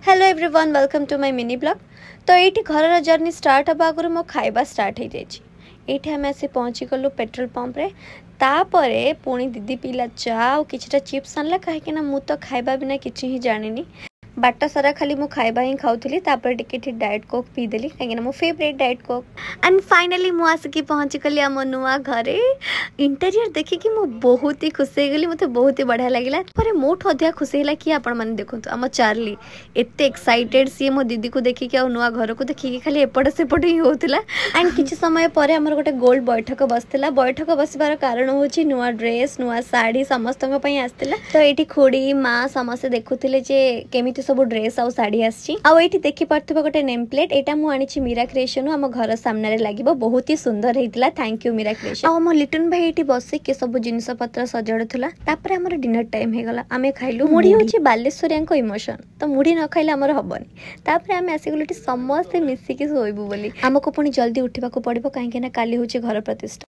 Hello everyone welcome to my mini blog. तो ये घर जर्नी स्टार्ट हवा आगुरी मो खाइबा स्टार्ट हो जाइए। ये आम आसी पहुँची गलु पेट्रोल पंप रे। तापरे पुणी दीदी पीला चा और किछटा चिप्स आनला कहीं मु तो खाइबा बिना किछि ही जानिनी। बाट सारा खाली मु खाइबा ही खाऊली। तापर टिके डाएट कोक पीदेली कहीं मो favourite diet Coke. And finally मु आसिकी पहुँची गली आम नुआ घरे। इंटेरियर देखिकी मु बहुत ही खुशी हो गली। मते बहुत ही बढ़िया लगिला। पर मोठो अधिक खुशी होला कि आपण माने देखंतु आम चार्ली एते एक्साइटेड सी मो दीदी को देखिकी आ नुआ घर को देखिकी खाली एपटे सेपटे ही होतिला। एंड किछि समय परे हमर गोटे गोल्ड बैठक बसतिला। बैठक बसिबार कारण होची नुआ ड्रेस नुआ साड़ी समस्तक पई आस्तिला। तो एठी खोड़ी माँ समस्त देखुथिले जे केमिति सब ड्रेस आ साड़ी आछि। आ एठी देखि परथबा गोटे नेम प्लेट एटा मु आनिछि मीरा क्रिएशन हम घर सामने रे लागिबो। बहुत ही सुंदर हेतिला। Thank you Meera creation. आ मो लिटन भाई एठी बसे के सब जिनिस पत्र सजाडुथला। तापर हमर डिनर टाइम हे गला। आमे खाइलु मुड़ी होची बालेश्वरियांको इमोशन। तो मुड़ी न खाइले हमर हबनी। तापर आमे आसी गलुटी समस्त मिसिकी सोइबु बोली। हमको पुणी जल्दी उठिबा को पड़िबो काहे कि ना काली होची घर प्रतिष्ठा।